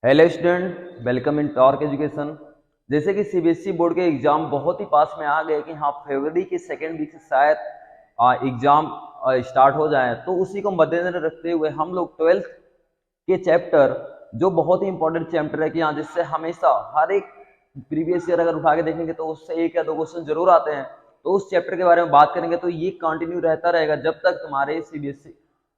Hello student, welcome in torque education. जैसे कि CBSE board के एग्जाम बहुत ही पास में आ गए कि हाँ फरवरी के सेकेंड वीक से शायद एग्जाम स्टार्ट हो जाए, तो उसी को मद्देनजर रखते हुए हम लोग ट्वेल्थ के चैप्टर जो बहुत ही इंपॉर्टेंट चैप्टर है कि हाँ जिससे हमेशा हर एक प्रीवियस ईयर अगर उठा के देखेंगे तो उससे एक या दो क्वेश्चन जरूर आते हैं, तो उस चैप्टर के बारे में बात करेंगे। तो ये कंटिन्यू रहता रहेगा जब तक तुम्हारे सीबीएसई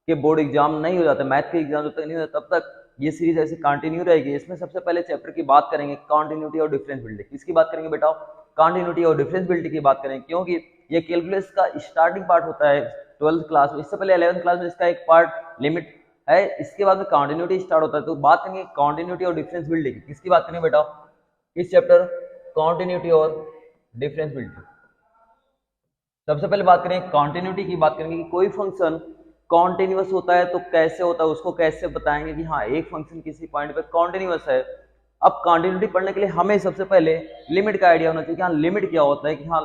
के बोर्ड एग्जाम नहीं हो जाते, मैथ के एग्जाम जब तक नहीं होता तब तक ये सीरीज ऐसे कंटिन्यू रहेगी। इसमें सबसे पहले चैप्टर की बात करेंगे कंटिन्यूटी और डिफरेंशिएबिलिटी। किसकी बात करेंगे बेटा? कंटिन्यूटी और डिफरेंशिएबिलिटी की बात करेंगे, क्योंकि ये कैलकुलस का स्टार्टिंग पार्ट होता है ट्वेल्थ क्लास में। इससे पहले 11th क्लास में इसका एक पार्ट लिमिट है, इसके बाद में कंटिन्यूटी स्टार्ट होता है। तो बात करेंगे कंटिन्यूटी और डिफरेंशिएबिलिटी की। किसकी बात करेंगे बेटा इस चैप्टर? कंटिन्यूटी और डिफरेंशिएबिलिटी। सबसे पहले बात करें कंटिन्यूटी की, बात करेंगे कि कोई फंक्शन कॉन्टिन्यूअस होता है तो कैसे होता है, उसको कैसे बताएंगे कि हाँ एक फंक्शन किसी पॉइंट पे कॉन्टिन्यूअस है। अब कंटिन्यूटी पढ़ने के लिए हमें सबसे पहले लिमिट का आइडिया होना चाहिए कि हाँ लिमिट क्या होता है, कि हाँ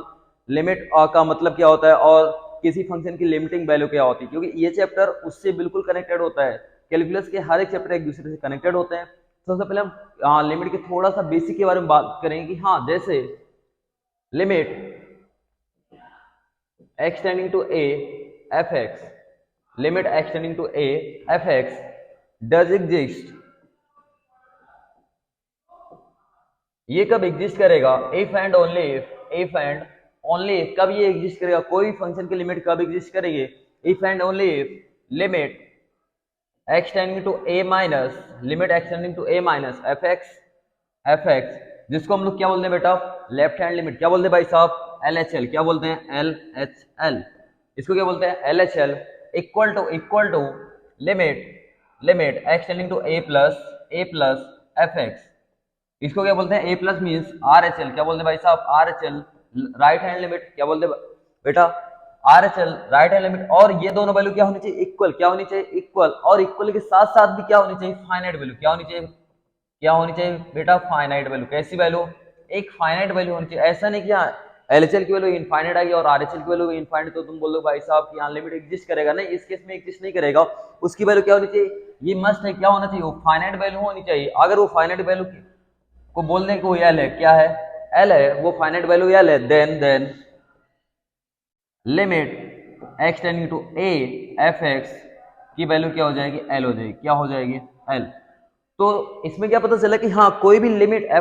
लिमिट का मतलब क्या होता है और किसी फंक्शन की लिमिटिंग वैल्यू क्या होती है, क्योंकि ये चैप्टर उससे बिल्कुल कनेक्टेड होता है। कैलकुलस के हर एक चैप्टर एक दूसरे से कनेक्टेड होते हैं। सबसे पहले हम लिमिट के थोड़ा सा बेसिक के बारे में बात करेंगे कि हाँ जैसे limit x tending to a fx, limit x tending to a fx does exist। ये कब एग्जिस्ट करेगा? इफ एंड ओनली इफ कब ये एग्जिस्ट करेगा? कोई फंक्शन की लिमिट कब एग्जिस्ट करेगी? If and only if limit x tending to a minus limit x tending to a minus fx, जिसको हम लोग क्या बोलते हैं बेटा? Left hand limit. क्या बोलते हैं भाई साहब? LHL। क्या बोलते हैं? LHL। इसको क्या बोलते हैं? LHL equal to limit x tending to a plus fx। इसको क्या बोलते हैं? a plus means RHL। क्या बोलते हैं भाई साहब? RHL right hand limit. क्या बोलते हैं बेटा? RHL right hand limit. और ये दोनों वैल्यू क्या होनी चाहिए? इक्वल। क्या होनी चाहिए? इक्वल। और इक्वल के साथ साथ भी क्या होनी चाहिए? Finite value. क्या होनी चाहिए? क्या होनी चाहिए बेटा? Finite value. कैसी वैल्यू? एक फाइनाइट वैल्यू होनी चाहिए। ऐसा नहीं कि एलएचएल की वैल्यू इनफाइनाइट आएगी और आरएचएल की वैल्यू इनफाइनाइट, तो तुम बोल दो भाई साहब कि यहाँ लिमिट एग्जिस्ट करेगा। नहीं, इस केस में एग्जिस्ट नहीं करेगा। उसकी वैल्यू क्या होनी चाहिए? ये मस्ट है। क्या होना चाहिए? वो फाइनाइट वैल्यू होनी चाहिए। अगर वो फाइनाइट वैल्यू को बोल दें कि वो एल है, क्या है? एल है, वो फाइनाइट वैल्यू एल है, then limit x tending to a f x की वैल्यू क्या हो जाएगी? एल हो जाएगी। क्या हो जाएगी? एल। तो इसमें क्या पता चला कि हाँ कोई भी limit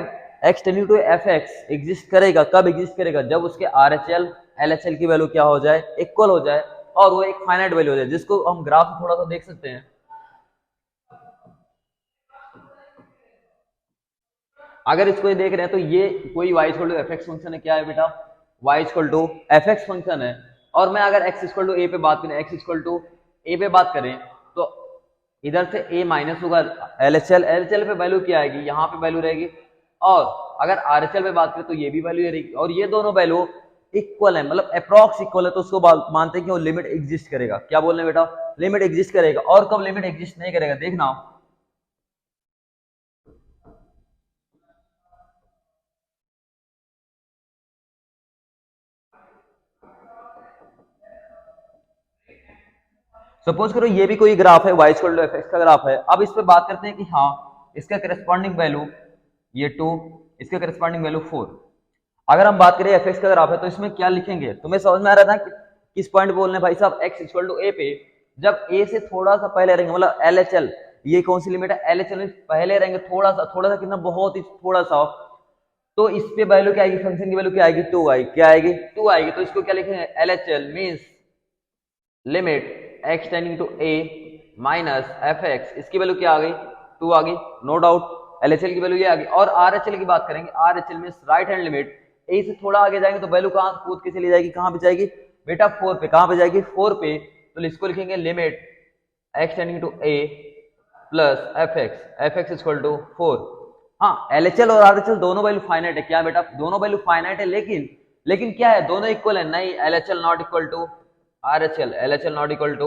x tending to f x exist करेगा। कब एग्जिस्ट करेगा? जब उसके R H L L H L की वैल्यू क्या हो जाए? इक्वल हो जाए, और वो एक फाइनाइट वैल्यू हो जाए, जिसको हम ग्राफ में थोड़ा सा देख सकते हैं। अगर इसको देख रहे हैं तो ये कोई y equal to f x function है। क्या है बेटा? y equal to f x function है। और मैं अगर x इक्वल टू ए पे बात करें, x इक्वल टू ए पे बात करें, तो इधर से a माइनस होगा LHL। LHL पे वैल्यू क्या आएगी? यहाँ पे वैल्यू रहेगी। और अगर RHL पे बात करें तो ये भी वैल्यू रहेगी। और ये दोनों वैल्यू इक्वल है, मतलब अप्रॉक्स इक्वल है, तो उसको मानते हैं कि वो लिमिट एग्जिस्ट करेगा। क्या बोल रहे हैं बेटा? लिमिट एग्जिस्ट करेगा। और कब लिमिट एग्जिस्ट नहीं करेगा? देखना, सपोज करो ये भी कोई ग्राफ है, y equal to f x का ग्राफ है। अब इस पे बात करते हैं कि हाँ इसका करस्पॉन्डिंग वैल्यू ये 2, इसका करस्पॉन्डिंग वैल्यू 4। अगर हम बात करें एफ एक्स का ग्राफ है तो इसमें क्या लिखेंगे? तुम्हें समझ में आ रहा था कि किस पॉइंट बोल रहे हैं भाई साहब? x इक्वल टू ए पे जब a से थोड़ा सा पहले रहेंगे, मतलब LHL, ये कौन सी लिमिट है? LHL में पहले रहेंगे थोड़ा सा कितना? बहुत ही थोड़ा सा। तो इस पे वैल्यू क्या आएगी? फंक्शन की वैल्यू क्या आएगी? 2 आएगी। क्या आएगी? 2 आएगी। तो इसको क्या लिखेंगे? LHL means limit x tending to a minus f x. इसकी वैल्यू क्या आ गई? 2 आ गई, नो डाउट। LHL की वैल्यू ये आ गई। और RHL की बात करेंगे, RHL में राइट हैंड लिमिट a से थोड़ा आगे जाएंगे तो वैल्यू कहां कूद के चली जाएगी? कहां पे जाएगी बेटा? 4 पे। कहां पे जाएगी? 4 पे। तो इसको लिखेंगे limit x tending to a plus f x equal to 4। हाँ LHL और RHL दोनों वैल्यू फाइनाइट है। क्या बेटा? दोनों वैल्यू फाइनाइट है, लेकिन क्या है? दोनों इक्वल है? नहीं, LHL not equal to RHL, LHL not equal to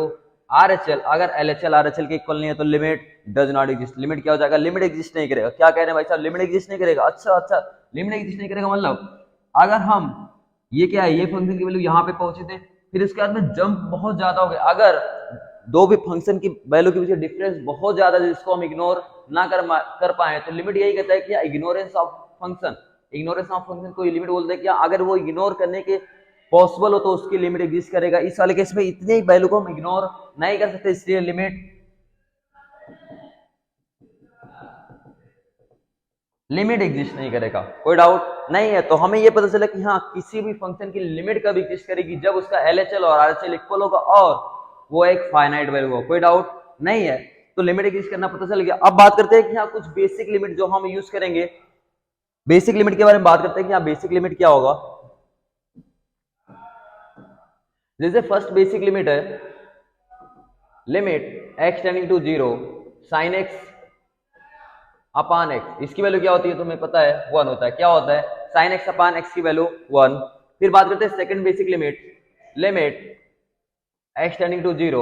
RHL। अगर LHL RHL के इक्वल नहीं है तो limit does not exist. Limit क्या हो जाएगा? लिमिट एग्जिस्ट नहीं करेगा। क्या कह रहे हैं भाई साहब? लिमिट एग्जिस्ट नहीं करेगा। अच्छा, लिमिट एग्जिस्ट नहीं करेगा मतलब अगर हम ये क्या है, ये फंक्शन की वैल्यू यहाँ पे पहुंचे थे, फिर इसके बाद में जंप बहुत ज्यादा हो गया। अगर दो भी फंक्शन की वैल्यू के बीच डिफरेंस बहुत ज्यादा है जिसको हम इग्नोर ना कर पाए, तो लिमिट यही कहता है कि ignorance of function, ignorance of function को लिमिट बोलते हैं कि अगर वो इग्नोर करने के पॉसिबल हो तो उसकी लिमिट एग्जिस्ट करेगा। इस वाले केस में इतने वैल्यू को हम इग्नोर नहीं कर सकते, इसलिए लिमिट एग्जिस्ट नहीं करेगा। कोई डाउट नहीं है? तो हमें ये पता चला कि हाँ किसी भी फंक्शन की लिमिट कब एग्जिस्ट करेगी, जब उसका LHL और RHL इक्वल होगा और वो एक फाइनाइट वैल्यू होगा। कोई डाउट नहीं है? तो लिमिट एग्जिस्ट करना पता चल गया। अब बात करते हैं कि हाँ कुछ बेसिक लिमिट जो हम यूज करेंगे, बेसिक लिमिट के बारे में बात करते हैं कि हाँ बेसिक लिमिट क्या होगा। जैसे फर्स्ट बेसिक लिमिट है limit x tending to 0 sin x upon x, इसकी वैल्यू क्या होती है तुम्हें पता है? 1 होता है। क्या होता है? sin x अपान x की वैल्यू 1। फिर बात करते हैं second basic limit, limit x tending to 0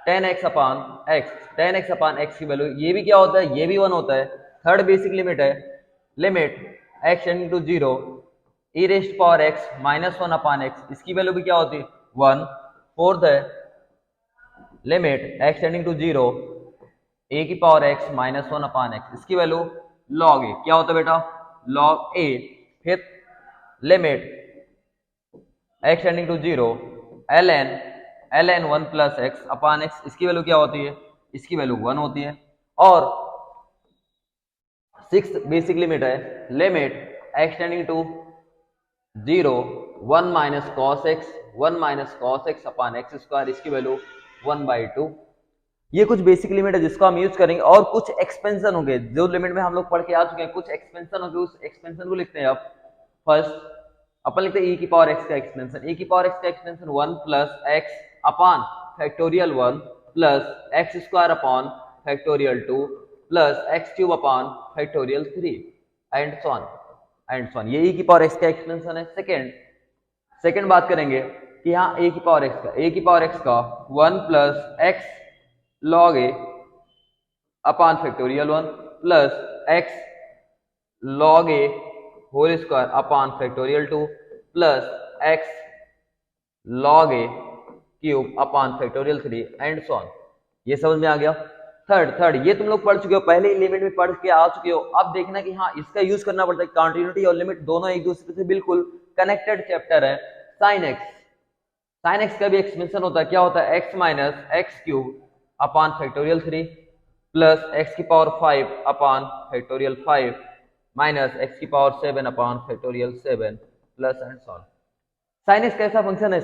tan x upon x, tan x upon x की वैल्यू, ये भी क्या होता है? ये भी 1 होता है। थर्ड बेसिक लिमिट है limit x tending to 0 e raised power x minus 1 upon x, इसकी वैल्यू भी क्या होती है? 1। फोर्थ है limit x tending to 0 a की power x minus 1 upon x, इसकी वैल्यू log a, क्या होता है बेटा? log a। फिर limit x tending to 0 ln 1 plus x upon x, इसकी वैल्यू क्या होती है? इसकी वैल्यू 1 होती है। और सिक्स्थ बेसिक लिमिट है limit x tending to 0 1 minus cos x upon x square, इसकी वैल्यू 1/2। ये कुछ बेसिक लिमिट है जिसको हम यूज करेंगे। और कुछ एक्सपेंशन होंगे जो लिमिट में हम लोग पढ़ के आ चुके हैं, कुछ एक्सपेंशन होंगे, उस एक्सपेंशन को लिखते हैं। अब फर्स्ट अपन लिखते हैं e की पावर x का एक्सपेंशन, e की पावर x का expansion 1 plus x upon factorial 1 plus x square upon factorial 2 plus x cube upon factorial 3 and so on. ये e की पावर x का एक्सपेंशन है। सेकंड बात करेंगे कि यहाँ a की पावर x का 1 plus x log a upon factorial 1 plus x log a whole square upon factorial 2 plus x log a cube upon factorial 3 and so on. ये समझ में आ गया? थर्ड ये तुम लोग पढ़ चुके हो, पहले ही लिमिट में पढ़ के आ चुके हो। अब देखना कि हाँ इसका यूज करना पड़ता है। कंटिन्यूटी और लिमिट दोनों एक दूसरे से बिल्कुल कनेक्टेड चैप्टर है। साइन एक्स का भी एक्सपेंशन होता है। क्या होता है? x minus x cube upon factorial 3 plus x की पावर 5 अपान फैक्टोरियल 5 माइनस x की power 7 upon factorial 7 plus and so on. Sine x कैसा फंक्शन है?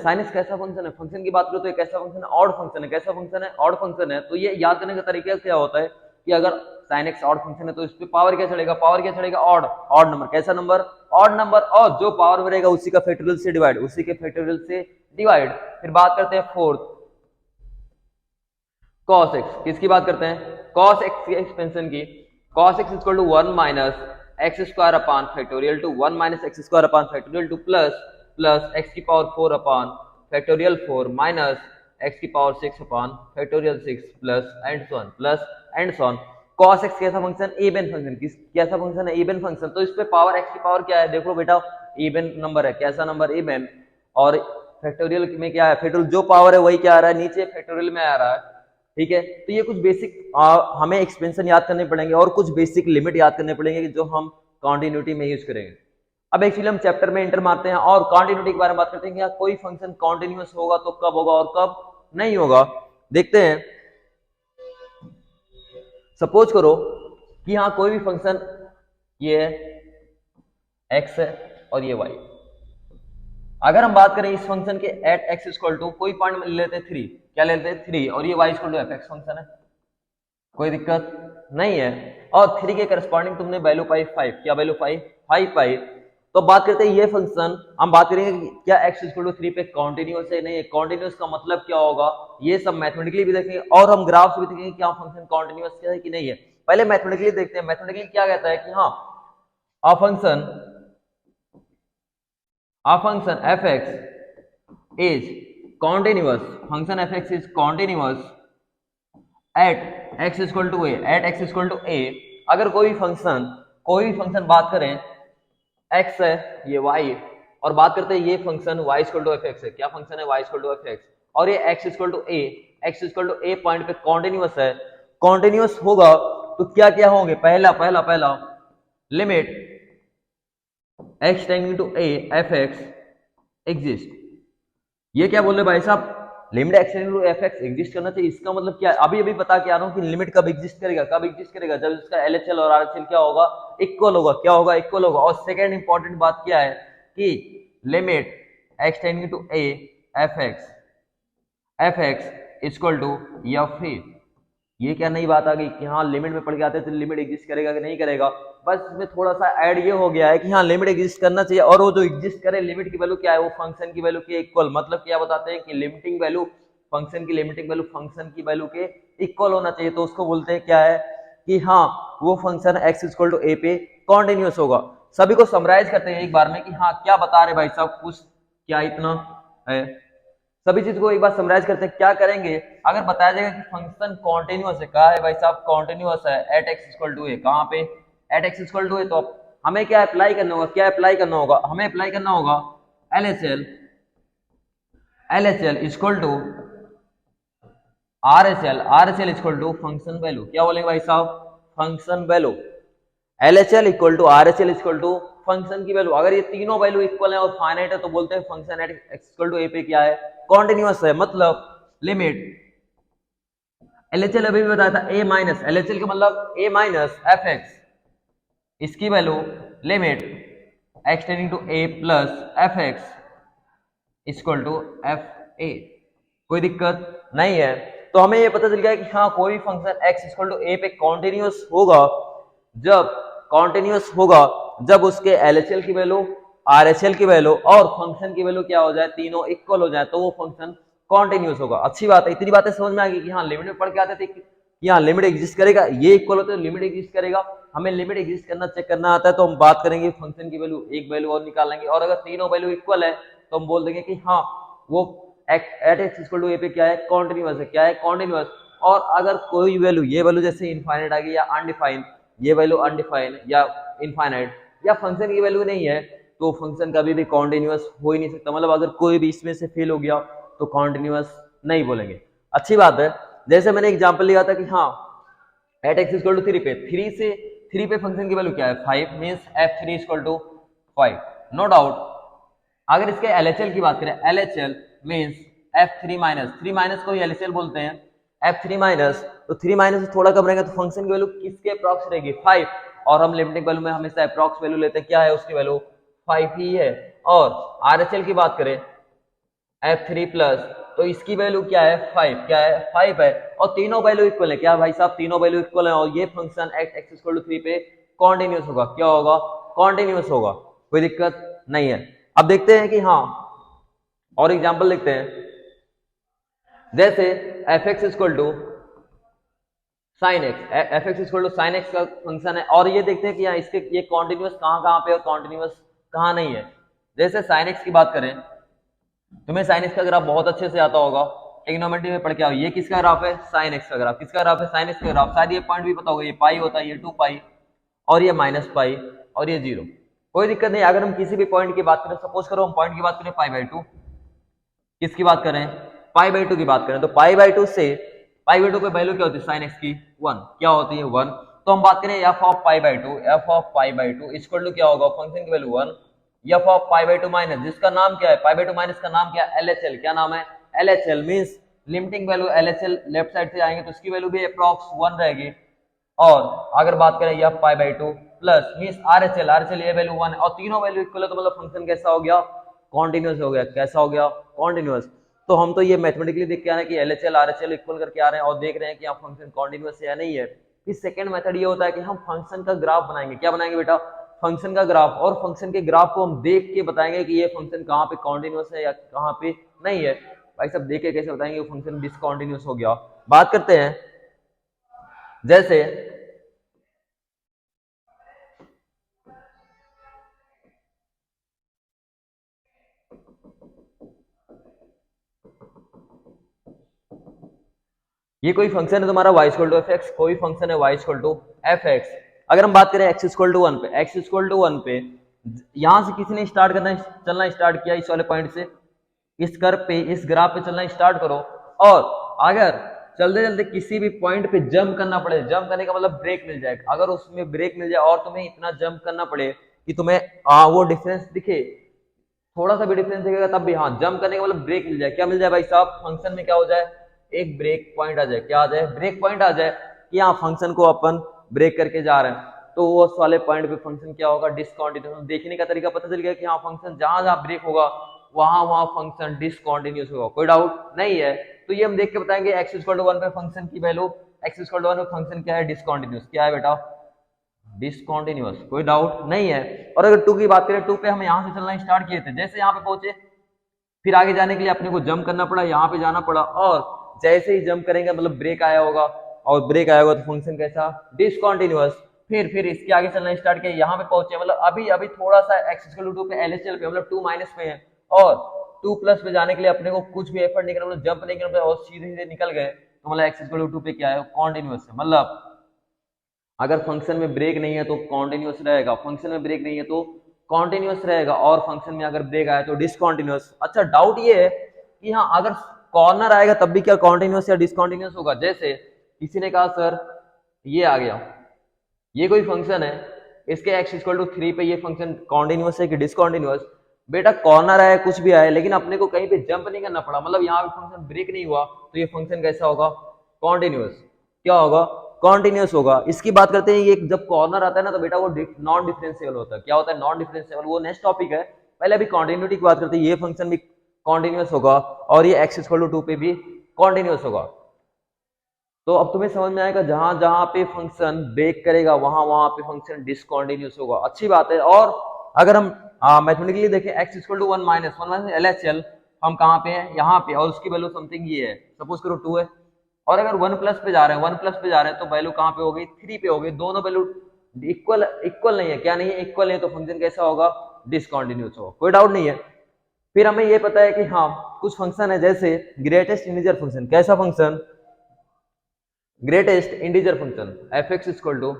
फंक्शन की बात करो तो ये कैसा फंक्शन है? ऑड फंक्शन है। कैसा फंक्शन है? ऑड फंक्शन है। तो ये याद करने का तरीका क्या होता है कि अगर साइन एक्स ऑड फंक्शन है तो इस पे पावर क्या चढ़ेगा? Odd number. कैसा नंबर? Odd number. और जो पावर में रहेगा उसी के फैक्टोरियल से डिवाइड। फिर बात करते हैं फोर्थ cos x। किसकी बात करते हैं? cos x की एक्सपेंशन की। cos x equal to 1 minus x square upon factorial 2 1 minus x square upon factorial 2 plus x की power 4 upon factorial 4 minus x की power 6 upon factorial 6 plus and so on. cos x कैसा function? Even function. कैसा function है? Even function. तो इस पे power x की power क्या है? देखो बेटा इवन नंबर है। कैसा नंबर? इवन। और फैक्टोरियल में क्या है? फैक्टोरियल जो पावर है वही क्या आ रहा है? नीचे फैक्टोरियल में आ रहा है। ठीक है, तो ये कुछ बेसिक हमें एक्सपेंशन याद करने पड़ेंगे और कुछ बेसिक लिमिट याद करने पड़ेंगे जो हम कॉन्टिन्यूटी में यूज करेंगे। अब एक्चुअली हम चैप्टर में एंटर मारते हैं और कॉन्टिन्यूटी के बारे में बात करते हैं कि कोई फंक्शन कॉन्टिन्यूअस होगा तो कब होगा और कब नहीं होगा। देखते हैं। सपोज करो कि यहाँ कोई भी फंक्शन, ये x है और ये y। अगर हम बात करें इस फंक्शन के एट x इक्वल टू कोई पॉइंट ले लेते हैं 3, क्या ले लेते हैं 3, और ये y equal to fx function है, कोई दिक्कत नहीं है। और 3 के करस्पॉन्डिंग तुमने वैल्यू पाई 5, क्या वैल्यू पाई? 5 पाई। तो बात करते हैं ये फंक्शन, हम बात करेंगे कि क्या x इक्वल टू 3 पे कॉन्टिन्यूअस है नहीं है। कॉन्टिन्यूअस का मतलब क्या होगा ये सब मैथमेटिकली भी देखेंगे और हम ग्राफ भी देखेंगे क्या फंक्शन कॉन्टिन्यूअस है कि नहीं है। पहले मैथमेटिकली देखते हैं। मैथमेटिकली क्या कहता है कि हाँ a function fx is continuous, function fx is continuous at x equal to a। अगर कोई फंक्शन बात करें x है, ये y, और बात करते हैं ये function y equal to fx है। क्या फंक्शन है? y equal to fx। और ये x equal to a, x equal to a point पे कॉन्टिन्यूअस है, कॉन्टिन्यूअस होगा तो क्या क्या होंगे, पहला limit x tending to a fx exist. ये क्या बोल रहे भाई साहब, limit x tending to fx exist करना चाहिए। इसका मतलब क्या है, अभी बता के आ रहा हूं कि लिमिट कब एग्जिस्ट करेगा, जब इसका LHL और RHL क्या होगा, इक्वल होगा, इक्वल होगा। और सेकंड इंपॉर्टेंट बात क्या है कि limit x tending to a fx equal to f। ये क्या नई बात आ गई कि हाँ लिमिट में पढ़ के आते थे लिमिट एग्जिस्ट करेगा कि नहीं करेगा, बस इसमें थोड़ा सा ऐड ये हो गया है कि हाँ लिमिट एग्जिस्ट करना चाहिए, और वो जो एग्जिस्ट करे लिमिट की वैल्यू क्या है, वो फंक्शन की वैल्यू के इक्वल। मतलब क्या बताते हैं कि लिमिटिंग वैल्यू फंक्शन की वैल्यू के इक्वल होना चाहिए। तो उसको बोलते हैं क्या है कि हाँ वो function x equal to a पे कॉन्टिन्यूअस होगा। सभी को समराइज करते हैं एक बार में कि हाँ क्या बता रहे भाई साहब, कुछ क्या इतना है, सभी चीज को एक बार समराइज करते हैं। क्या करेंगे, अगर बताया जाएगा कि फंक्शन कॉन्टिन्यूअस है, कहा है भाई साहब कॉन्टिन्यूअस है एट एक्स इक्वल टू ए, कहां पे एट एक्स इक्वल टू ए, तो हमें क्या अप्लाई करना होगा, हमें अप्लाई करना होगा LHL equal to RHL equal to function value. क्या बोलेंगे भाई साहब, function value. LHL equal to RHL equal to function की वैल्यू। अगर ये तीनों वैल्यू इक्वल है और फाइनाइट है तो बोलते हैं function at x equal to a पे क्या है, कॉन्टिन्यूअस है। मतलब लिमिट LHL अभी भी बताया था a माइनस, LHL का मतलब a माइनस एफ एक्स, इसकी value limit x tending to a plus f x equal to f a. कोई दिक्कत नहीं है। तो हमें ये पता चल गया कि हाँ कोई भी function x equal to a पे कॉन्टिन्यूअस होगा जब उसके LHL की वैल्यू, RHL की वैल्यू और फंक्शन की वैल्यू क्या हो जाए, तीनों इक्वल हो जाए, तो वो फंक्शन कॉन्टिन्यूअस होगा। अच्छी बात है, इतनी बातें समझ में आ गई कि हाँ लिमिट में पढ़ के आते थे कि यहाँ लिमिट एग्जिस्ट करेगा, ये इक्वल होते तो लिमिट एग्जिस्ट करेगा। हमें लिमिट एग्जिस्ट करना चेक करना आता है तो हम बात करेंगे फंक्शन की वैल्यू, एक वैल्यू और निकालेंगे, और अगर तीनों वैल्यू इक्वल है तो हम बोल देंगे कि हाँ वो eight x equal to a पे क्या है, कॉन्टिन्यूअस। और अगर कोई वैल्यू, ये वैल्यू जैसे इनफाइनाइट आ गई या अनडिफाइंड, ये वैल्यू अनडिफाइंड या इनफाइनाइट या फंक्शन की वैल्यू नहीं है तो फंक्शन कभी भी कॉन्टिन्यूअस हो ही नहीं सकता। मतलब अगर कोई भी इसमें से फेल हो गया तो कॉन्टिन्यूअस नहीं बोलेंगे। अच्छी बात है। जैसे मैंने एग्जांपल लिया था कि हाँ एट एक्स इक्वल टू 3 पे, 3 पे फंक्शन की वैल्यू क्या है, 5, means f3 equal to 5। No doubt अगर इसके LHL की बात करें, LHL means f3 minus, 3 minus को ही LHL बोलते हैं, f3 माइनस, तो 3 माइनस से थोड़ा कम रहेगा तो फंक्शन की वैल्यू किसके अप्रॉक्स रहेगी, 5। और हम लिमिटिंग वैल्यू में हमेशा अप्रॉक्स वैल्यू लेते हैं, क्या है उसकी वैल्यू 5 ही है। और RHL की बात करें f3 प्लस, तो इसकी वैल्यू क्या है 5, क्या है 5 है, और तीनों वैल्यू इक्वल है। क्या भाई साहब, तीनों वैल्यू इक्वल है और ये फंक्शन x इक्वल टू 3 पे कॉन्टिन्यूअस होगा। क्या होगा, कॉन्टिन्यूअस होगा, कोई दिक्कत नहीं है। अब देखते हैं कि हाँ और एग्जांपल देखते हैं। जैसे f(x) equal to sine x, f(x) equal to sine x का फंक्शन है, और ये देखते हैं कि यहाँ इसके ये कॉन्टिन्यूअस कहाँ पे और कॉन्टिन्यूअस कहाँ नहीं है। जैसे साइन एक्स की बात करें, तुम्हें साइन एक्स का ग्राफ बहुत अच्छे से आता होगा, ट्रिग्नोमेट्री में पढ़ के आओ। ये किसका ग्राफ है, साइन एक्स का ग्राफ। किसका ग्राफ है, साइन एक्स का ग्राफ। शायद ये पॉइंट भी पता होगा, ये पाई होता है, ये 2 पाई और ये माइनस पाई और ये 0। कोई दिक्कत नहीं। अगर हम किसी भी पॉइंट की बात करें, सपोज करो हम पॉइंट की बात करें π/2, किसकी बात करें, π/2 की बात करें, तो π/2 से π/2 पे वैल्यू क्या होती है साइन एक्स की, 1। क्या होती है, 1। तो हम बात करें f ऑफ π/2 इक्वल टू क्या होगा, फंक्शन की वैल्यू 1, f ऑफ π/2 माइनस, जिसका नाम क्या है, π/2 माइनस का नाम क्या है, LHL। क्या नाम है, LHL means limiting value LHL left side से आएंगे तो उसकी वैल्यू भी अप्रॉक्स 1 रहेगी। और अगर बात करें f π/2 प्लस मींस RHL ये वैल्यू 1 है, और तीनों वैल्यू इक्वल है तो मतलब फंक्शन कैसा हो गया, कॉन्टिन्यूअस हो गया। कैसा हो गया, कॉन्टिन्यूअस। तो हम तो ये मैथमेटिकली देख के आ रहे हैं कि LHL RHL इक्वल करके आ रहे हैं और देख रहे हैं कि यहाँ फंक्शन कॉन्टिन्यूअस है या नहीं है। फिर सेकंड मेथड ये होता है कि हम फंक्शन का ग्राफ बनाएंगे। क्या बनाएंगे बेटा, फंक्शन का ग्राफ, और फंक्शन के ग्राफ को हम देख के बताएंगे कि ये फंक्शन कहाँ पे कॉन्टिन्यूअस है या कहाँ पे नहीं है। भाई सब देख के कैसे बताएंगे फंक्शन डिसकॉन्टिन्यूअस हो गया। बात करते हैं, जैसे ये कोई फंक्शन है तुम्हारा y equal to f x, कोई फंक्शन है y equal to f x. अगर हम बात करें x इक्वल टू 1 पे, x इक्वल टू 1 पे यहां से किसी ने स्टार्ट करना चलना स्टार्ट किया इस वाले पॉइंट से, इस कर्व पे, इस ग्राफ पे चलना स्टार्ट करो, और अगर चलते चलते किसी भी पॉइंट पे जंप करना पड़े, जंप करने का मतलब ब्रेक मिल जाए, अगर उसमें ब्रेक मिल जाए और तुम्हें इतना जंप करना पड़े कि तुम्हें वो डिफरेंस दिखे, थोड़ा सा भी डिफरेंस दिखेगा तब भी, हाँ जंप करने का मतलब ब्रेक मिल जाए, क्या मिल जाए भाई साहब, फंक्शन में क्या हो जाए, एक ब्रेक पॉइंट आ जाए, क्या आ जाए, ब्रेक पॉइंट आ जाए, कि हाँ फंक्शन को अपन ब्रेक करके जा रहे हैं, तो वो उस वाले पॉइंट पे फंक्शन क्या होगा, डिसकंटिन्यूअस। देखने का तरीका पता चल गया कि हाँ फंक्शन जहां जहां ब्रेक होगा वहां वहां फंक्शन डिसकंटिन्यूअस होगा, कोई डाउट नहीं है। तो ये हम देख के बताएंगे x = 1 पे फंक्शन की वैल्यू, x = 1 पे फंक्शन क्या है, डिसकंटिन्यूअस, क्या है बेटा, डिसकंटिन्यूअस, कोई डाउट नहीं है। और अगर 2 की बात करें, 2 पे हम यहां से चलना स्टार्ट किए थे, जैसे यहां पे पहुंचे फिर आगे जाने के लिए अपने को जंप करना पड़ा, यहाँ पे जाना पड़ा, और जैसे ही जंप करेंगे मतलब ब्रेक आया होगा, और ब्रेक आया होगा तो फंक्शन कैसा, डिसकंटिन्यूअस। फिर इसके आगे चलना स्टार्ट किया, यहाँ पे पहुंचे, मतलब अभी अभी थोड़ा सा x = 2 पे LHL पे मतलब 2 माइनस में है, और 2 प्लस पे जाने के लिए अपने को कुछ भी एफर्ट नहीं करना, मतलब जंप नहीं करना और सीधे सीधे निकल गए, तो मतलब x = 2 पे क्या है, कॉन्टिन्यूअस है। मतलब अगर फंक्शन में ब्रेक नहीं है तो कॉन्टिन्यूअस रहेगा, फंक्शन में ब्रेक नहीं है तो कॉन्टिन्यूअस रहेगा, और फंक्शन में अगर ब्रेक आया तो डिसकंटिन्यूअस। अच्छा डाउट ये है कि हाँ अगर कॉर्नर आएगा तब भी क्या कॉन्टिन्यूअस या डिसकंटिन्यूअस होगा, जैसे किसी ने कहा सर ये आ गया, ये कोई फंक्शन है, इसके x = 3 पे ये फंक्शन कॉन्टिन्यूअस है कि डिसकंटिन्यूअस, बेटा कॉर्नर आया कुछ भी आया लेकिन अपने को कहीं पे जंप नहीं करना पड़ा, मतलब यहाँ पे फंक्शन ब्रेक नहीं हुआ, तो ये फंक्शन कैसा होगा, कॉन्टिन्यूअस, क्या होगा, कॉन्टिन्यूअस होगा। इसकी बात करते हैं, ये जब कॉर्नर आता है ना तो बेटा वो नॉन डिफरेंशिएबल होता है, क्या होता है, नॉन डिफरेंशिएबल, वो नेक्स्ट टॉपिक है, पहले अभी कॉन्टिन्यूटी की बात करते हैं, ये फंक्शन भी कॉन्टिन्यूअस होगा और ये x = 2 पे भी कॉन्टिन्यूअस होगा। तो अब तुम्हें समझ में आएगा जहां जहां पे फंक्शन ब्रेक करेगा वहां वहां पे फंक्शन डिसकंटिन्यूअस होगा, अच्छी बात है। और अगर हम मैथमेटिकली देखें x = 1 - 1 LHL, हम कहां पे हैं, यहाँ पे, और उसकी वैल्यू समथिंग ये है, सपोज करो 2 है, और अगर 1 प्लस पे जा रहे हैं, 1 प्लस पे जा रहे हैं, तो वैल्यू कहां पे हो गई, 3 पे हो गई, दोनों वैल्यू इक्वल इक्वल नहीं है, क्या नहीं है, इक्वल नहीं है, तो फंक्शन कैसा होगा, डिसकंटिन्यूअस होगा, कोई डाउट नहीं है। फिर हमें ये पता है कि हाँ कुछ फंक्शन है, जैसे ग्रेटेस्ट इंटीजर फंक्शन, कैसा function, greatest integer function f(x) =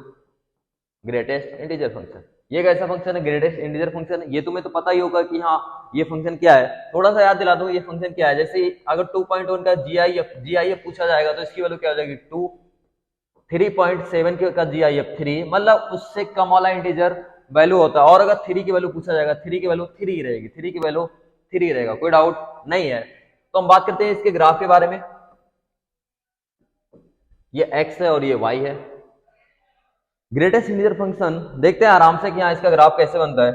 greatest integer function, ये कैसा फंक्शन है, ग्रेटेस्ट इंटीजर फंक्शन। ये तुम्हें तो पता ही होगा कि हाँ ये फंक्शन क्या है, थोड़ा सा याद दिला दूं ये फंक्शन क्या है। जैसे अगर 2.1 का GIF पूछा जाएगा तो इसकी वैल्यू क्या हो जाएगी, 2, 3.7 का GIF 3, मतलब उससे कम वाला इंटीजर वैल्यू होता है, और अगर 3 की वैल्यू पूछा जाएगा, 3 की वैल्यू 3 रहेगी, 3 की वैल्यू 3 रहेगा, कोई डाउट नहीं है। तो हम बात करते हैं इसके ग्राफ के बारे में, ये x है और ये y है, ग्रेटेस्ट इंटीजर फंक्शन देखते हैं आराम से कि यहाँ इसका ग्राफ कैसे बनता है।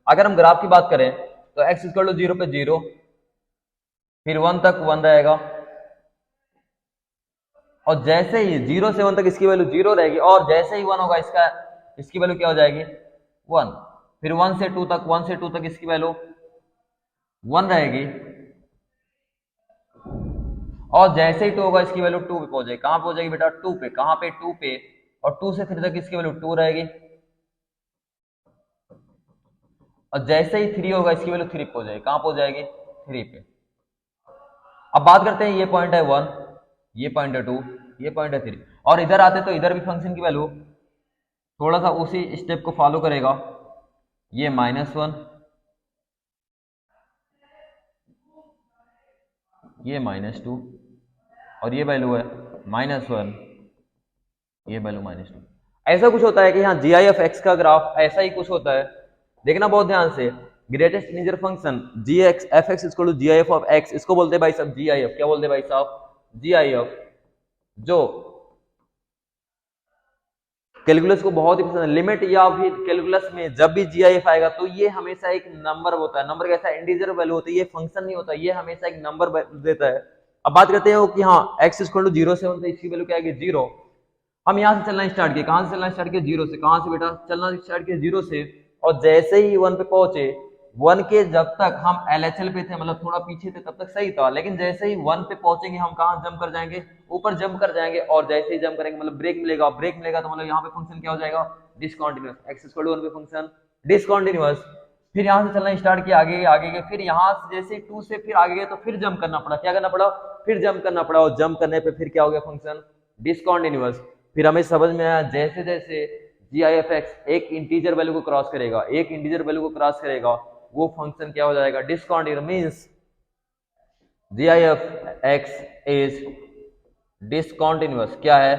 अगर हम ग्राफ की बात करें तो x = 0 पे 0, फिर 1 तक 1 रहेगा, और जैसे ही 0 से 1 तक इसकी वैल्यू 0 रहेगी, और जैसे ही 1 होगा इसकी वैल्यू क्या हो जाएगी, 1, फिर 1 से 2 तक, 1 से 2 तक इसकी वैल्यू 1 रहेगी, और जैसे ही 2 होगा इसकी वैल्यू 2 पे पहुंच जाएगी, कहां पहुंच जाएगी बेटा, 2 पे, कहां पे, 2 पे, और 2 से 3 तक इसकी वैल्यू 2 रहेगी, और जैसे ही 3 होगा इसकी वैल्यू 3 पहुंच जाएगी, कहां पहुंच जाएगी, 3 पे। अब बात करते हैं, ये पॉइंट है 1, ये पॉइंट है 2, ये पॉइंट है 3, और इधर आते तो इधर भी फंक्शन की वैल्यू थोड़ा सा उसी स्टेप को फॉलो करेगा, ये -1, ये -2, और ये वैल्यू है -1, ये वैल्यू -2। ऐसा कुछ होता है कि हाँ GIF x का ग्राफ ऐसा ही कुछ होता है, देखना बहुत ध्यान से। Greatest integer function f(x) = GIF of x, इसको बोलते हैं भाई साहब GIF, क्या बोलते हैं भाई साहब, GIF। जो कैलकुलस को बहुत ही पसंद है, लिमिट या फिर कैलकुलस में जब भी GIF आएगा तो ये हमेशा एक नंबर होता है, नंबर कैसा, इंटीजर वैल्यू होती है, ये फंक्शन नहीं होता, ये हमेशा एक नंबर देता है। अब बात करते हैं कि हाँ x = 0 से 1, तो इसकी वैल्यू क्या आएगी, 0। हम यहाँ से चलना स्टार्ट किए, कहां से चलना स्टार्ट किया, 0 से, कहां से बेटा, चलना स्टार्ट किया 0 से, और जैसे ही 1 पे पहुंचे, 1 के जब तक हम LHL पे थे, मतलब थोड़ा पीछे थे, तब तक सही था, लेकिन जैसे ही 1 पे पहुंचेंगे हम कहां जंप कर जाएंगे, ऊपर जंप कर जाएंगे, और जैसे ही जंप करेंगे मतलब ब्रेक मिलेगा, ब्रेक मिलेगा तो मतलब यहाँ पे फंक्शन क्या हो जाएगा, डिसकंटिन्यूअस, x = 1 पे फंक्शन डिसकंटिन्यूअस। फिर यहाँ से चलना स्टार्ट किया, आगे आगे गए, फिर यहाँ से जैसे 2 से फिर आगे गए तो फिर जंप करना पड़ा, क्या करना पड़ा, फिर जंप करना पड़ा, और जंप करने पे फिर क्या हो गया, फंक्शन डिसकंटिन्यूअस। फिर हमें समझ में आया जैसे जैसे GIF x एक इंटीजर वैल्यू को क्रॉस करेगा, एक इंटीजर वैल्यू को क्रॉस करेगा, वो फंक्शन क्या हो जाएगा, discontinuous, means GIF x is discontinuous क्या है,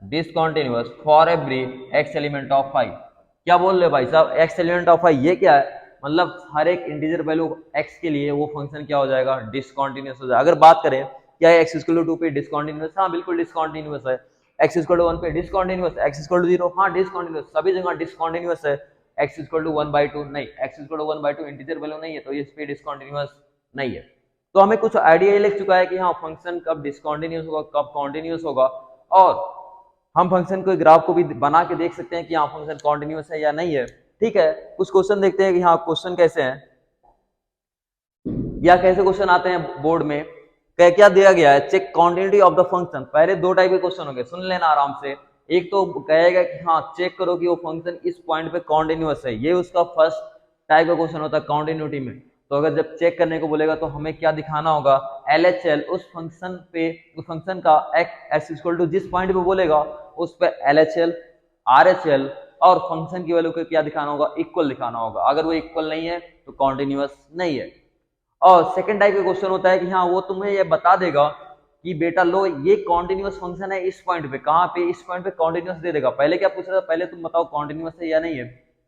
discontinuous for every x element of five. क्या बोल रहे हो भाई साहब, एक्स एलिमेंट ऑफ फाइव ये क्या है, मतलब हर एक इंटीजर वैल्यू एक्स के लिए वो फंक्शन क्या हो जाएगा, डिसकॉन्टिन्यूअस हो जाएगा। अगर बात करें क्या है एक्स इक्वल टू 2 पे डिसकॉन्टिन्यूअस, हाँ बिल्कुल डिसकॉन्टिन्यूअस है। एक्स इक्वल टू 1 पे डिसकॉन्टिन्यूअस, एक्स इक्वल टू 0 हाँ डिसकॉन्टिन्यूअस, सभी जगह डिसकॉन्टिन्यूअस है। एक्स इक्वल टू 1/2 नहीं, x equal to 1/2 integer value नहीं है, तो ये इस पे डिसकॉन्टिन्यूअस नहीं है। तो हमें कुछ आइडिया लग चुका है कि हाँ फंक्शन कब डिसकॉन्टिन्यूअस होगा कब कॉन्टिन्यूअस होगा, और हम फंक्शन को ग्राफ को भी बना के देख सकते हैं कि हाँ फंक्शन कॉन्टिन्यूअस है या नहीं है। ठीक है, कुछ क्वेश्चन देखते हैं कि हाँ क्वेश्चन कैसे हैं या कैसे क्वेश्चन आते हैं बोर्ड में। क्या दिया गया है, check continuity of the function. पहले दो टाइप के क्वेश्चन होंगे, सुन लेना आराम से। एक तो कहेगा कि हाँ चेक करो कि वो फंक्शन इस पॉइंट पे कॉन्टिन्यूअस है, ये उसका फर्स्ट टाइप का क्वेश्चन होता है कॉन्टिन्यूटी में। तो अगर जब चेक करने को बोलेगा तो हमें क्या दिखाना होगा, LHL उस फंक्शन पे, उस फंक्शन का एक्स इक्वल टू जिस पॉइंट पे बोलेगा उस पे LHL RHL और फंक्शन की वैल्यू को क्या दिखाना होगा, इक्वल दिखाना होगा। अगर वो इक्वल नहीं है तो कॉन्टिन्यूअस नहीं है। और सेकंड टाइप का क्वेश्चन होता है कि हाँ वो तुम्हें ये बता देगा कि बेटा लो ये कॉन्टिन्यूअस फंक्शन है इस पॉइंट पे, कहाँ पे, इस पॉइंट पे कॉन्टिन्यूअस दे देगा। पहले क्या पूछ रहा था, पहले तुम बताओ कॉन्टिन्यूअस है या नहीं है।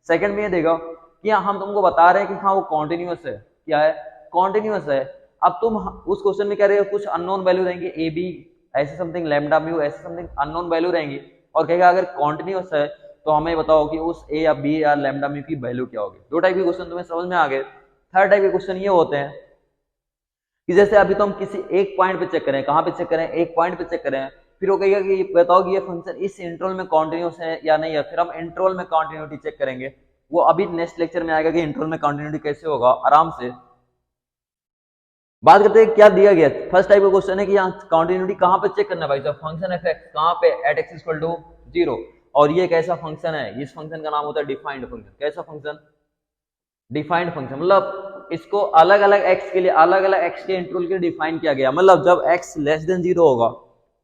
सेकंड में ये देगा कि हाँ हम तुमको बता रहे हैं कि हाँ वो कॉन्टिन्यूअस है, क्या है, कॉन्टिन्यूअस है। अब तुम उस क्वेश्चन में कह रहे हो कुछ अननोन वैल्यू रहेंगे, ए बी ऐसे समथिंग, लैम्डा म्यू ऐसे समथिंग अननोन वैल्यू रहेंगी, और कहेगा अगर कॉन्टिन्यूअस है तो हमें बताओ कि उस ए या बी या लैम्डा म्यू की वैल्यू क्या होगी। दो टाइप के क्वेश्चन तुम्हें समझ में आ गए। थर्ड टाइप के क्वेश्चन ये होते हैं कि जैसे अभी तो हम किसी एक पॉइंट पे चेक करें, कहां पे चेक करें, एक पॉइंट पे चेक करें, फिर वो कहेगा कि बताओ कि ये फंक्शन इस इंटरवल में कॉन्टिन्यूअस है या नहीं है, फिर हम इंटरवल में कॉन्टिन्यूटी चेक करेंगे। वो अभी नेक्स्ट लेक्चर में आएगा कि इंटरवल में कॉन्टिन्यूटी कैसे होगा, आराम से बात करते हैं। क्या दिया गया, फर्स्ट टाइप का क्वेश्चन है कि यहाँ कॉन्टिन्यूटी कहां पे चेक करना है भाई साहब, फंक्शन एफ एक्स कहां पे, एट एक्स इक्वल टू 0, और ये कैसा फंक्शन है, इस फंक्शन का नाम होता है डिफाइंड फंक्शन। कैसा फंक्शन, डिफाइंड फंक्शन, मतलब इसको अलग अलग एक्स के लिए, अलग अलग एक्स के इंटरवल के लिए डिफाइन किया गया। मतलब जब एक्स लेस देन 0 होगा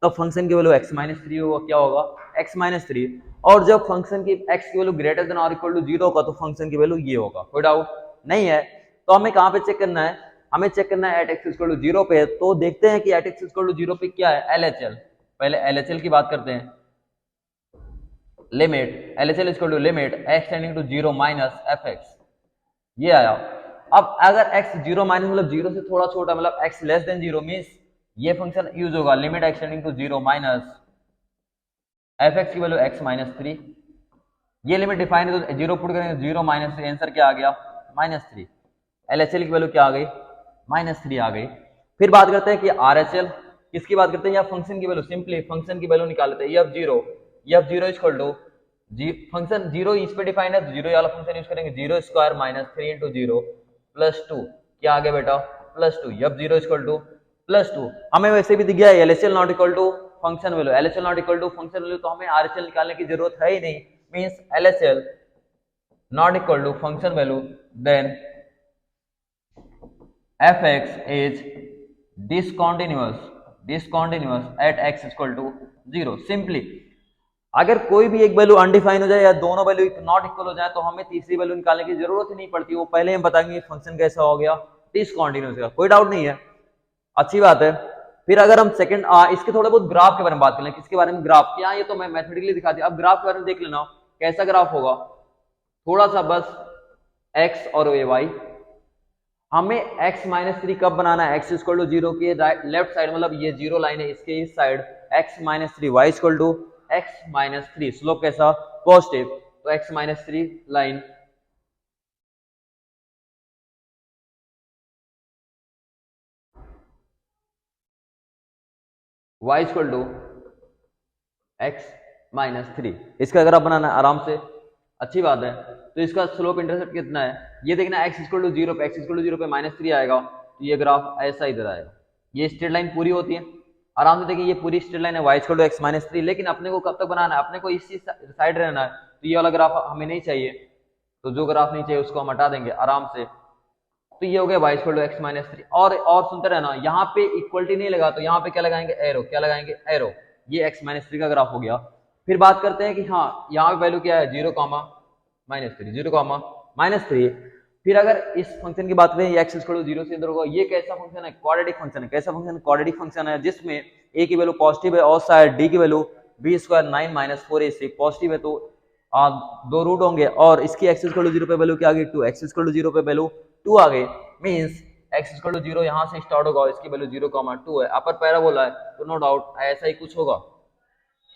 तब फंक्शन की वैल्यू x माइनस 3 होगा, क्या होगा, x माइनस 3, और जब फंक्शन की x की वैल्यू ग्रेटर देन और इक्वल टू 0 होगा तो फंक्शन की वैल्यू ये होगा। कोई डाउट नहीं है। तो हमें कहां पे चेक करना है, हमें चेक करना है एट एक्स इक्वल टू 0 पे। तो देखते हैं कि एट एक्स इक्वल टू 0 पे क्या है, LHL। पहले LHL की बात करते हैं, limit LHL equal to limit x tending to 0 minus fx, ये आया। अब अगर x 0 माइनस मतलब 0 से थोड़ा छोटा, मतलब x लेस देन 0 मींस ये फंक्शन यूज होगा, limit x tending to 0 minus fx की वैल्यू x माइनस 3। ये लिमिट डिफाइन है तो 0 पुट करेंगे, 0 माइनस 3, आंसर क्या आ गया, माइनस 3। LHL की वैल्यू क्या आ गई, माइनस 3 आ गई। फिर बात करते हैं कि RHL, किसकी बात करते हैं, या फंक्शन की वैल्यू, सिंपली फंक्शन की वैल्यू निकाल लेते हैं। f 0 इक्वल टू फंक्शन 0 इस पे डिफाइंड है तो 0 वाला फंक्शन यूज करेंगे, 0 स्क्वायर माइनस 3 इंटू 0 प्लस 2, क्या आ गया बेटा, plus 2। f 0 equal to plus 2। हमें वैसे भी दिख गया LHL not equal to function value, LHL not equal to function value, तो हमें RHL निकालने की जरूरत है ही नहीं। Means LHL not equal to function value, then fx is discontinuous at x equal to 0। Simply अगर कोई भी एक वैल्यू अनडिफाइन हो जाए या दोनों वैल्यू नॉट इक्वल हो जाए तो हमें तीसरी वैल्यू निकालने की जरूरत ही नहीं पड़ती, वो पहले हम बताएंगे फंक्शन कैसा हो गया, डिसकंटीन्यूअस का, कोई डाउट नहीं है, अच्छी बात है। फिर अगर हम सेकंड इसके थोड़े बहुत ग्राफ के बारे में बात कर लें, किसके बारे में, ग्राफ, क्या ये तो मैं मैथमेटिकली दिखा दिया, अब ग्राफ के बारे में देख लेना कैसा ग्राफ होगा। थोड़ा सा बस x और y, हमें x माइनस 3 कब बनाना है, x इक्वल टू 0 के लेफ्ट साइड, मतलब ये 0 लाइन है इसके इस side, x minus 3, y equal to x minus 3, slope कैसा, पॉजिटिव, तो x minus 3 line y equal to x minus 3, इसका अगर आप बनाना है आराम से, अच्छी बात है। तो इसका स्लोप इंटरसेप्ट कितना है, ये देखना x इक्वल टू 0 पे, x इक्वल टू 0 पे माइनस 3 आएगा तो ये ग्राफ ऐसा इधर आएगा, ये स्ट्रेट लाइन पूरी होती है, आराम से देखिए ये पूरी स्ट्रेट लाइन है y equal to x minus 3। लेकिन अपने को कब तक बनाना है, अपने को इसी साइड रहना है, तो ये वाला ग्राफ हमें नहीं चाहिए, तो जो ग्राफ नहीं चाहिए उसको हम हटा देंगे आराम से। तो ये हो गया y equal to x minus 3। और सुनते रहना, यहाँ पे इक्वलिटी नहीं लगा तो यहाँ पे क्या लगाएंगे, एरो, क्या लगाएंगे, एरो, ये x माइनस 3 का ग्राफ हो गया। फिर बात करते हैं कि हाँ यहाँ पे वैल्यू क्या है, 0 कॉमा माइनस 3, 0 कॉमा माइनस 3। फिर अगर इस फंक्शन की बात करें, x इक्वल टू 0 से इधर होगा, ये कैसा फंक्शन है, क्वाड्रेटिक फंक्शन है। कैसा फंक्शन, क्वाड्रेटिक फंक्शन है जिसमें a की वैल्यू पॉजिटिव है और शायद d की value b square 9 minus 4ac positive है, तो दो रूट होंगे और इसकी x इक्वल टू 0 पे वैल्यू क्या आ गई 2, x इक्वल टू 0 पे वैल्यू 2 आ गई, मींस x इक्वल टू 0 यहां से स्टार्ट होगा और इसकी वैल्यू 0,2 है, अपर पैराबोला है, तो नो डाउट ऐसा ही कुछ होगा,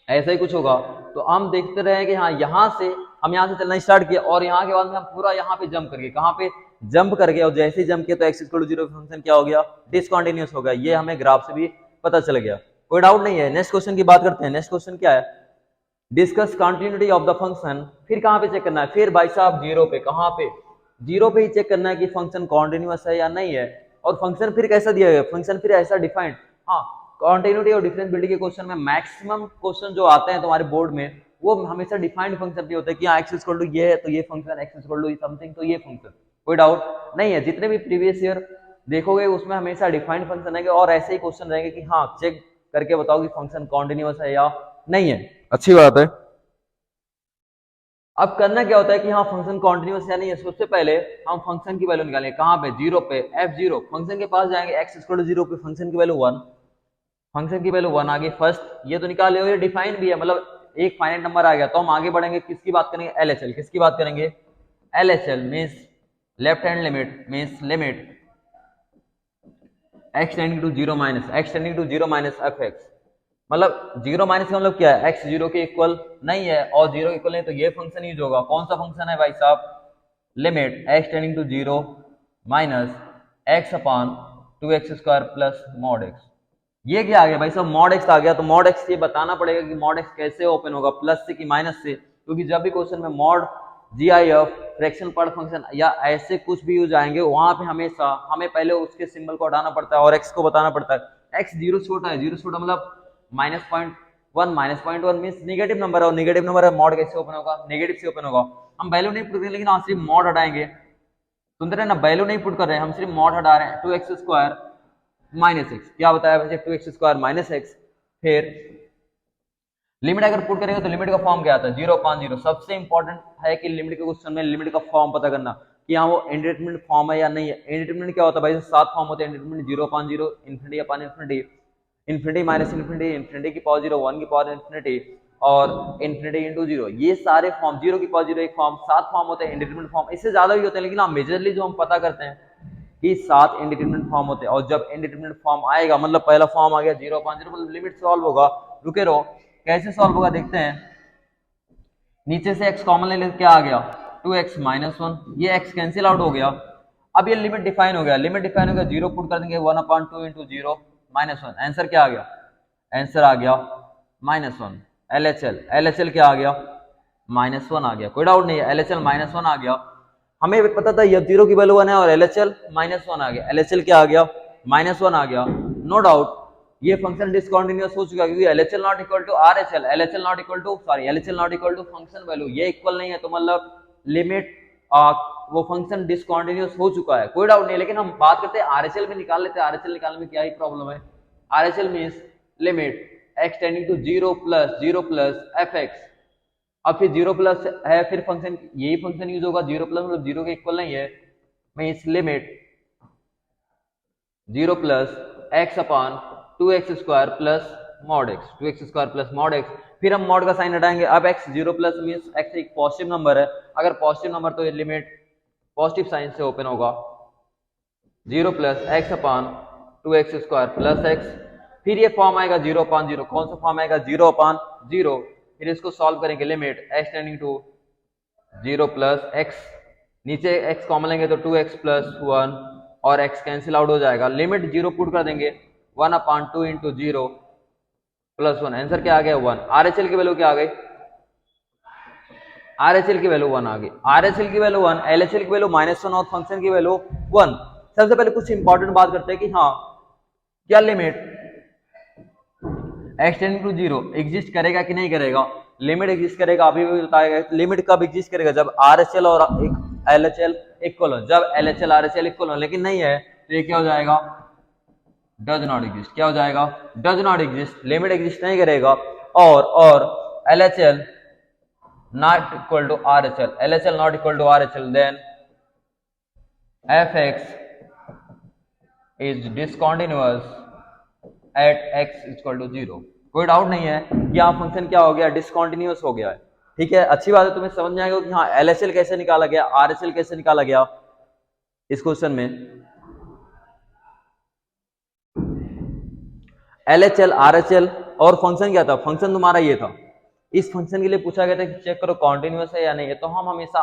ऐसा ही कुछ होगा। तो हम देखते रहे कि हाँ यहाँ से हम यहाँ से चलना स्टार्ट किया और यहाँ के बाद में हम पूरा यहाँ पे जंप करके कहाँ पे जंप करके और जैसे ही जंप किया तो x इक्वल टू 0 फंक्शन क्या हो गया डिसकंटिन्यूअस हो गया, ये हमें ग्राफ से भी पता चल गया, कोई डाउट नहीं है। नेक्स्ट क्वेश्चन की बात करते हैं। नेक्स्ट क्वेश्चन क्या है, discuss continuity of the function. फिर कहाँ पे चेक करना है, फिर भाई साहब जीरो पे, कहाँ पे जीरो पे ही चेक करना है कि फंक्शन कॉन्टिन्यूअस है या नहीं है, और फंक्शन फिर कैसा दिया गया, फंक्शन फिर ऐसा डिफाइंड, हाँ कॉन्टिन्यूटी और डिफरेंशिएबिलिटी के क्वेश्चन में मैक्सिमम क्वेश्चन जो आते हैं तुम्हारे बोर्ड में वो हमेशा डिफाइंड फंक्शन पे होते हैं कि हाँ x इक्वल टू ये है तो ये function, x equal to something तो ये फंक्शन, कोई डाउट नहीं है। जितने भी प्रीवियस ईयर देखोगे उसमें हमेशा डिफाइंड फंक्शन रहेंगे और ऐसे ही क्वेश्चन रहेंगे कि हाँ चेक करके बताओ कि फंक्शन कॉन्टिन्यूअस है या नहीं है, अच्छी बात है। अब करना क्या होता है कि हाँ फंक्शन कॉन्टिन्यूअस या नहीं है, सबसे पहले हम फंक्शन की वैल्यू निकालेंगे, कहाँ पे जीरो पे, f0 फंक्शन के पास जाएंगे, x इक्वल टू 0 पे फंक्शन की वैल्यू 1, फंक्शन की वैल्यू 1 आ गई फर्स्ट, ये तो निकाल लियो, ये डिफाइन भी है, मतलब एक फाइनाइट नंबर आ गया, तो हम आगे बढ़ेंगे, किसकी बात करेंगे LHL, किसकी बात करेंगे LHL means left hand limit, means limit x tending to 0 minus x tending to 0 minus fx, मतलब 0 माइनस का मतलब क्या है, x 0 के इक्वल नहीं है और 0 के इक्वल नहीं तो ये फंक्शन यूज होगा, कौन सा फंक्शन है भाई साहब, limit x tending to 0 minus x upon 2x square plus mod x, ये क्या आ गया भाई साहब मॉड x आ गया, तो मॉड x ये बताना पड़ेगा कि मॉड x कैसे ओपन होगा, प्लस से कि माइनस से, क्योंकि जब भी क्वेश्चन में mod GIF fraction part function या ऐसे कुछ भी यूज आएंगे वहां पे हमेशा हमें पहले उसके सिंबल को हटाना पड़ता है और x को बताना पड़ता है, x जीरो छोटा है, जीरो छोटा मतलब -0.1, -0.1 मींस नेगेटिव नंबर है और नेगेटिव नंबर है, मॉड कैसे ओपन होगा, नेगेटिव से ओपन होगा। हम वैल्यू नहीं पुट करेंगे लेकिन हाँ सिर्फ मॉड हटाएंगे, सुन रहे हैं ना, वैल्यू नहीं पुट कर रहे हैं, हम सिर्फ मॉड हटा रहे हैं, 2x स्क्वायर माइनस एक्स, क्या बताया वैसे 2x स्क्वायर माइनस एक्स, फिर लिमिट अगर पुट करेंगे तो लिमिट का फॉर्म क्या आता है 0/0, सबसे इंपॉर्टेंट है कि लिमिट के क्वेश्चन में लिमिट का फॉर्म पता करना कि हाँ वो इंडिटरमिनेट फॉर्म है या नहीं है। इंडिटरमिनेट क्या होता है भाई, 7 फॉर्म होते हैं indeterminate, 0/0, infinity upon infinity, infinity minus infinity, infinity की पावर 0, 1 की पावर इन्फिनिटी और इन्फिनिटी इंटू 0, ये सारे फॉर्म, 0 की पावर 0 एक फॉर्म, 7 फॉर्म होते हैं इंडिटरमिनेट फॉर्म, इससे ज्यादा भी होते हैं लेकिन हाँ मेजरली जो हम पता करते हैं कि 7 इंडिटरमिनेट फॉर्म होते हैं, और जब इंडिटरमिनेट फॉर्म आएगा मतलब पहला फॉर्म आ गया 0/0 मतलब लिमिट सॉल्व होगा, रुके रहो कैसे सॉल्व होगा देखते हैं, नीचे से x कॉमन ले लेते क्या आ गया 2x माइनस 1, ये x कैंसिल आउट हो गया, अब ये लिमिट डिफाइन हो गया, लिमिट डिफाइन हो गया, 0 पुट कर देंगे 1/2 इंटू 0 माइनस 1, आंसर क्या आ गया, आंसर आ गया -1, LHL, LHL क्या आ गया -1 आ गया, कोई डाउट नहीं है, LHL -1 आ गया, हमें पता था ये 0 की वैल्यू 1 है और LHL -1 आ गया, LHL क्या आ गया -1 आ गया, नो डाउट ये फंक्शन डिसकंटिन्यूअस हो चुका है क्योंकि LHL not equal to RHL, LHL not equal to LHL not equal to function value, ये इक्वल नहीं है तो मतलब लिमिट वो फंक्शन डिसकंटिन्यूअस हो चुका है, कोई डाउट नहीं, लेकिन हम बात करते हैं RHL में निकाल लेते हैं, RHL निकालने में क्या ही प्रॉब्लम है, RHL means limit x tending to 0 plus fx, अब फिर 0 प्लस है फिर फंक्शन यही फंक्शन यूज होगा, 0 प्लस मतलब 0 के इक्वल नहीं है, means limit 0 plus x upon 2x square plus mod x, 2x square plus mod x, फिर हम मॉड का साइन हटाएंगे, अब x 0 प्लस मींस x एक पॉजिटिव नंबर है, अगर पॉजिटिव नंबर तो ये लिमिट पॉजिटिव साइन से ओपन होगा, 0 plus x upon 2x square plus x, फिर ये फॉर्म आएगा 0/0, कौन सा फॉर्म आएगा 0/0, फिर इसको सॉल्व करेंगे, limit x tending to 0 plus x, नीचे x कॉमन लेंगे तो 2x प्लस 1 और x कैंसिल आउट हो जाएगा, लिमिट 0 पुट कर देंगे 1/2 इंटू 0 प्लस 1, आंसर क्या आ गया 1, RHL की वैल्यू क्या आ गई, RHL की वैल्यू 1 आ गई, RHL की वैल्यू 1, LHL की वैल्यू -1 और फंक्शन की वैल्यू 1। सबसे पहले कुछ इंपॉर्टेंट बात करते हैं कि हाँ क्या limit x tending to 0 exist करेगा कि नहीं करेगा, लिमिट एग्जिस्ट करेगा, अभी भी बताएगा लिमिट कब एग्जिस्ट करेगा, जब RHL और LHL इक्वल हो, जब LHL RHL इक्वल हो, लेकिन नहीं है तो ये क्या हो जाएगा डज नॉट एग्जिस्ट, क्या हो जाएगा does not exist, limit exist नहीं करेगा, और LHL not equal to RHL, LHL not equal to RHL, then fx is discontinuous at x equal to 0। कोई डाउट नहीं है कि यहाँ फंक्शन क्या हो गया, डिसकंटिन्यूअस हो गया है। ठीक है, अच्छी बात है, तुम्हें समझ में आएगा कि हाँ LHL कैसे निकाला गया, RHL कैसे निकाला गया इस क्वेश्चन में। LHL RHL और फंक्शन क्या था, फंक्शन तुम्हारा ये था। इस फंक्शन के लिए पूछा गया था कि चेक करो कॉन्टिन्यूअस है या नहीं है, तो हम हमेशा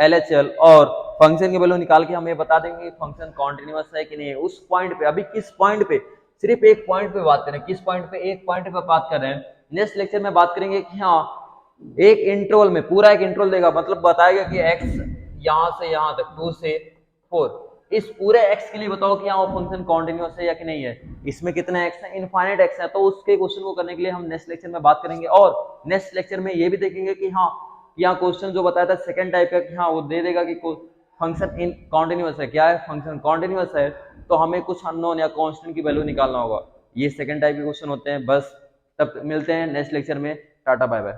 LHL और फंक्शन की वैल्यू निकाल के हमें बता देंगे कि फंक्शन कॉन्टिन्यूअस है कि नहीं है। उस पॉइंट पे, अभी किस पॉइंट पे, सिर्फ एक पॉइंट पे बात करें, किस पॉइंट पे, एक पॉइंट पे बात कर रहे हैं। नेक्स्ट लेक्चर में बात करेंगे कि हाँ एक इंटरवल में, पूरा एक इंटरवल देगा, मतलब बताएगा कि x यहां से यहां तक 2 से 4, इस पूरे x के लिए बताओ कि हाँ वो फंक्शन कॉन्टिन्यूअस है या कि नहीं है। इसमें कितने x है, इनफाइनाइट x है। तो उसके क्वेश्चन को करने के लिए हम नेक्स्ट लेक्चर में बात करेंगे, और नेक्स्ट लेक्चर में ये भी देखेंगे कि हाँ यहाँ क्वेश्चन जो बताया था सेकंड टाइप का, कि हाँ वो दे देगा कि फंक्शन इन कॉन्टिन्यूअस है, क्या है फंक्शन कॉन्टिन्यूअस है, तो हमें कुछ अननोन या कांस्टेंट की वैल्यू निकालना होगा। ये सेकंड टाइप के क्वेश्चन होते हैं। बस तब मिलते हैं नेक्स्ट लेक्चर में, टाटा बाय बाय।